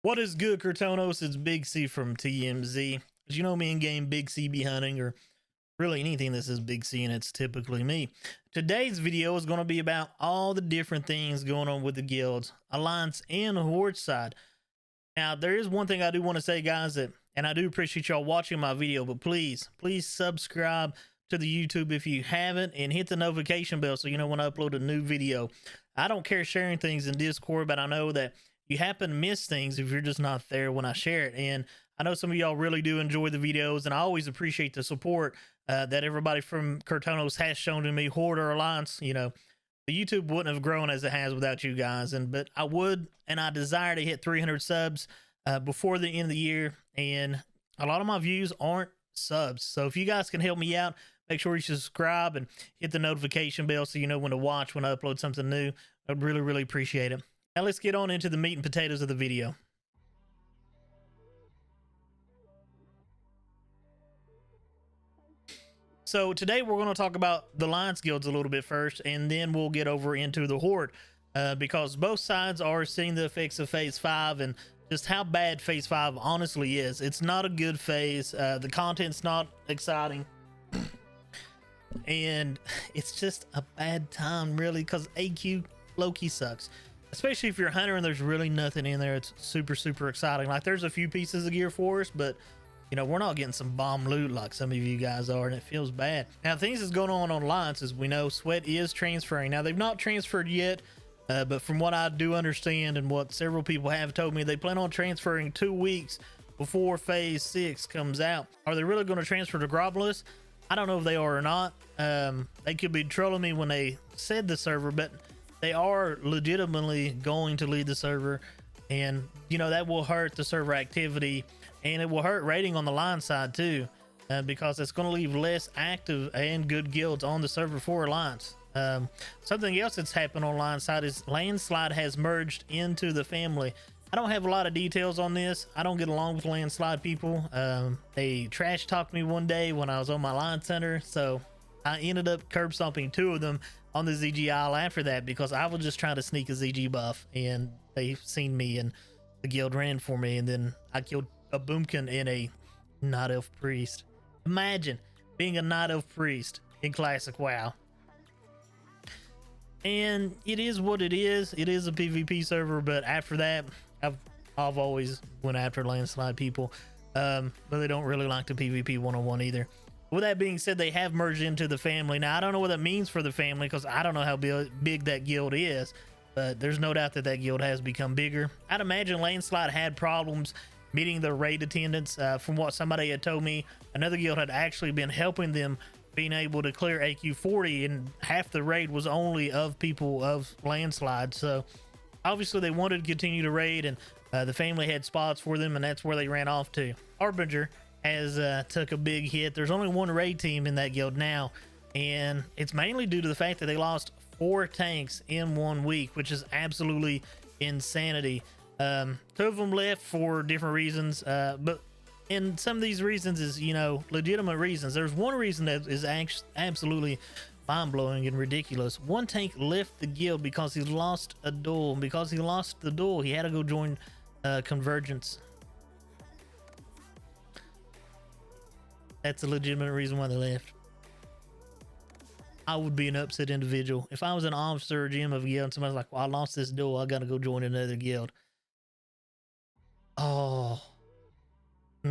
What is good, Kirtonos? It's Big C from TMZ. As you know, me in game, Big C be hunting, or really anything that says Big C, and it's typically me. Today's video is going to be about all the different things going on with the guilds, Alliance, and Horde side. Now, there is one thing I do want to say, guys, and I do appreciate y'all watching my video, but please subscribe to the YouTube if you haven't, and hit the notification bell so you know when I upload a new video. I don't care sharing things in Discord, but I know that you happen to miss things if you're just not there when I share it. And I know some of y'all really do enjoy the videos, and I always appreciate the support that everybody from Kirtonos has shown to me. Horde or Alliance, you know, the YouTube wouldn't have grown as it has without you guys. But I would, and I desire to hit 300 subs before the end of the year. And a lot of my views aren't subs, so if you guys can help me out, make sure you subscribe and hit the notification bell so you know when to watch when I upload something new. I'd really appreciate it. Now let's get on into the meat and potatoes of the video. So today we're going to talk about the Alliance guilds a little bit first, and then we'll get over into the Horde, because both sides are seeing the effects of Phase 5 and just how bad Phase 5 honestly is. It's not a good phase. The content's not exciting. And it's just a bad time, really, because AQ low-key sucks. Especially if you're a hunter and there's really nothing in there. It's super exciting. Like, there's a few pieces of gear for us, but you know, we're not getting some bomb loot like some of you guys are, and it feels bad. Now, things that's going on Alliance, as we know, Sweat is transferring. Now, they've not transferred yet, but from what I do understand and what several people have told me, they plan on transferring 2 weeks before Phase 6 comes out. Are they really going to transfer to Grobless? I don't know if they are or not. They could be trolling me when they said the server, but they are legitimately going to lead the server, and you know that will hurt the server activity, and it will hurt rating on the line side too, because it's going to leave less active and good guilds on the server for Alliance. Something else that's happened on line side is Landslide has merged into the family. I don't have a lot of details on this. I don't get along with Landslide people. They trash talked me one day when I was on my line center, so I ended up curb stomping 2 of them on the ZG Isle after that, because I was just trying to sneak a ZG buff, and they seen me and the guild ran for me, and then I killed a boomkin and a night elf priest. Imagine being a night elf priest in Classic WoW. And it is what it is. It is a PvP server, but after that, I've always went after Landslide people, but they don't really like the PvP 101 either. With that being said, they have merged into the family. Now, I don't know what that means for the family, because I don't know how big that guild is, but there's no doubt that that guild has become bigger. I'd imagine Landslide had problems meeting the raid attendance. From what somebody had told me, another guild had actually been helping them being able to clear AQ 40, and half the raid was only of people of Landslide. So obviously they wanted to continue to raid, and the family had spots for them, and that's where they ran off to. Harbinger has took a big hit. There's only one raid team in that guild now, and it's mainly due to the fact that they lost 4 tanks in 1 week, which is absolutely insanity. 2 of them left for different reasons, but and some of these reasons is, you know, legitimate reasons. There's one reason that is absolutely mind-blowing and ridiculous. One tank left the guild because he lost a duel, and because he lost the duel, he had to go join Convergence. That's a legitimate reason why they left. I would be an upset individual if I was an officer or GM of a guild and somebody's like, well, I lost this duel, I gotta go join another guild. Oh,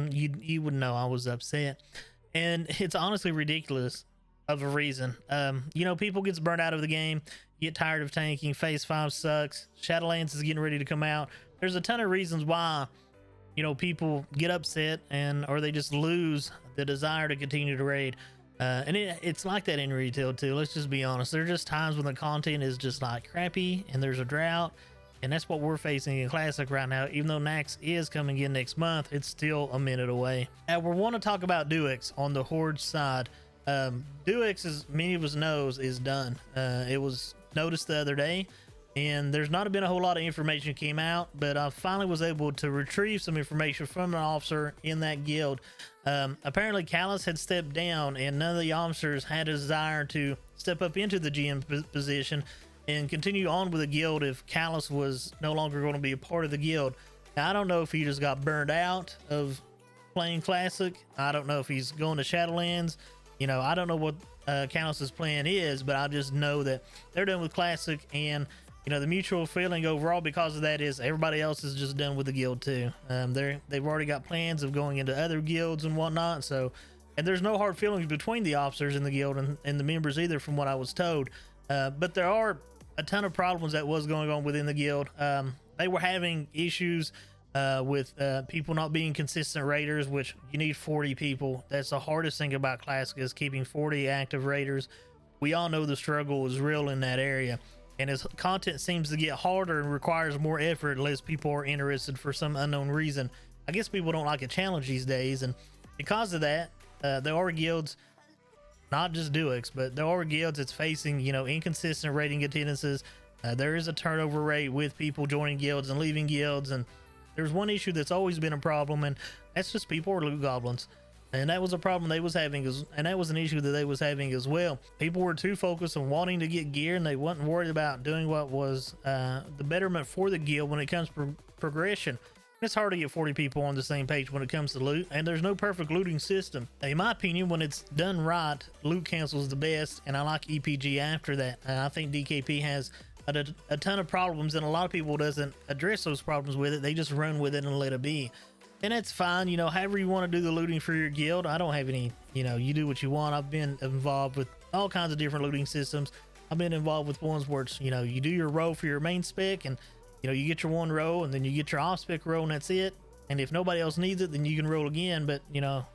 you would know I was upset. And it's honestly ridiculous of a reason. You know, people gets burnt out of the game, get tired of tanking, Phase 5 sucks, Shadowlands is getting ready to come out. There's a ton of reasons why, you know, people get upset, and or they just lose the desire to continue to raid. And it's like that in retail too. Let's just be honest. There are just times when the content is just like crappy and there's a drought, and that's what we're facing in Classic right now. Even though Nax is coming in next month, it's still a minute away. Now we want to talk about Duix on the Horde side. Duix, as many of us knows, is done. It was noticed the other day, and there's not been a whole lot of information came out, but I finally was able to retrieve some information from an officer in that guild. Apparently Callus had stepped down, and none of the officers had a desire to step up into the GM position and continue on with the guild if Callus was no longer going to be a part of the guild. Now, I don't know if he just got burned out of playing Classic. I don't know if he's going to Shadowlands. You know, I don't know what Kirtonos' plan is, but I just know that they're done with Classic, and you know, the mutual feeling overall because of that is everybody else is just done with the guild too. They've already got plans of going into other guilds and whatnot. So, and there's no hard feelings between the officers in the guild and the members either, from what I was told. But there are a ton of problems that was going on within the guild. They were having issues with people not being consistent raiders, which you need 40 people. That's the hardest thing about Classic, is keeping 40 active raiders. We all know the struggle is real in that area, and as content seems to get harder and requires more effort unless people are interested for some unknown reason. I guess people don't like a challenge these days, and because of that, there are guilds, not just Duix, but there are guilds that's facing, you know, inconsistent rating attendances. There is a turnover rate with people joining guilds and leaving guilds, and there's one issue that's always been a problem, and that's just people are loot goblins. And that was a problem they was having, and that was an issue that they was having as well. People were too focused on wanting to get gear, and they wasn't worried about doing what was the betterment for the guild when it comes to progression. It's hard to get 40 people on the same page when it comes to loot, and there's no perfect looting system. In my opinion, when it's done right, loot cancel is the best, and I like EPG after that. I think DKP has a ton of problems, and a lot of people doesn't address those problems with it. They just run with it and let it be, and that's fine. You know, however you want to do the looting for your guild, I don't have any, you know, you do what you want. I've been involved with all kinds of different looting systems. I've been involved with ones where it's, you know, you do your row for your main spec, and you know, you get your one row, and then you get your off spec row, and that's it. And if nobody else needs it, then you can roll again. But you know,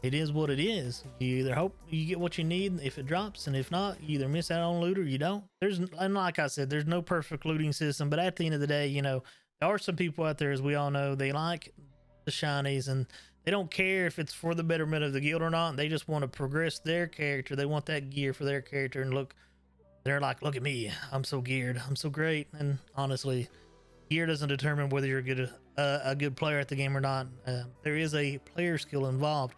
it is what it is. You either hope you get what you need if it drops, and if not, you either miss out on loot or you don't. And like I said, there's no perfect looting system, but at the end of the day, you know, there are some people out there, as we all know, they like the shinies, and they don't care if it's for the betterment of the guild or not. They just want to progress their character. They want that gear for their character, and look, they're like, look at me, I'm so geared, I'm so great. And honestly, gear doesn't determine whether you're a good player at the game or not. There is a player skill involved.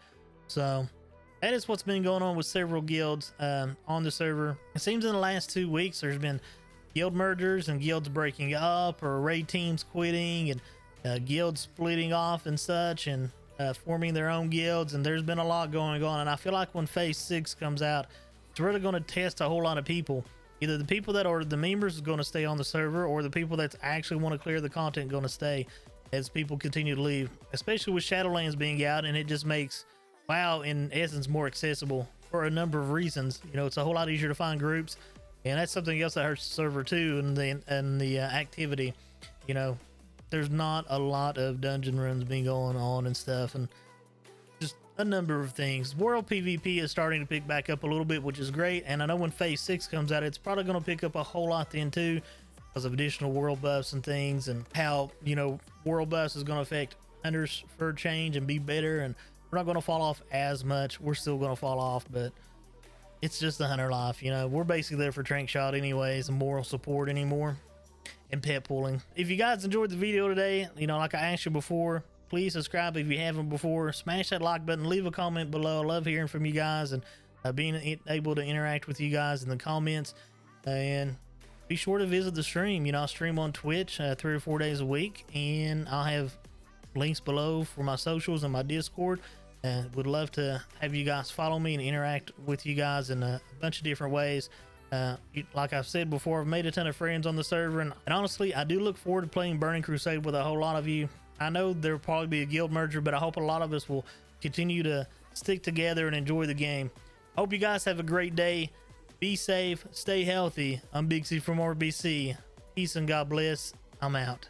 So that is what's been going on with several guilds on the server. It seems in the last 2 weeks there's been guild mergers and guilds breaking up, or raid teams quitting, and guilds splitting off and such, and forming their own guilds. And there's been a lot going on, and I feel like when phase 6 comes out, it's really going to test a whole lot of people. Either the people that are the members is going to stay on the server, or the people that actually want to clear the content going to stay as people continue to leave, especially with Shadowlands being out, and it just makes WoW in essence more accessible for a number of reasons. You know, it's a whole lot easier to find groups, and that's something else that hurts the server too, and the activity. You know, there's not a lot of dungeon runs being going on and stuff, and just a number of things. World PvP is starting to pick back up a little bit, which is great, and I know when phase 6 comes out, it's probably going to pick up a whole lot then too, because of additional world buffs and things, and how, you know, world buffs is going to affect hunters for change and be better, and we're not going to fall off as much. We're still going to fall off, but it's just the hunter life. You know, we're basically there for trank shot anyways, and moral support anymore, and pet pulling. If you guys enjoyed the video today, you know, like I asked you before, please subscribe if you haven't before. Smash that like button, leave a comment below. I love hearing from you guys, and being able to interact with you guys in the comments. And be sure to visit the stream. You know, I stream on Twitch 3 or 4 days a week, and I'll have links below for my socials and my Discord. Would love to have you guys follow me and interact with you guys in a bunch of different ways. Like I've said before, I've made a ton of friends on the server, and honestly, I do look forward to playing Burning Crusade with a whole lot of you. I know there'll probably be a guild merger, but I hope a lot of us will continue to stick together and enjoy the game. Hope you guys have a great day. Be safe, stay healthy. I'm Big C from RBC. Peace and God bless. I'm out.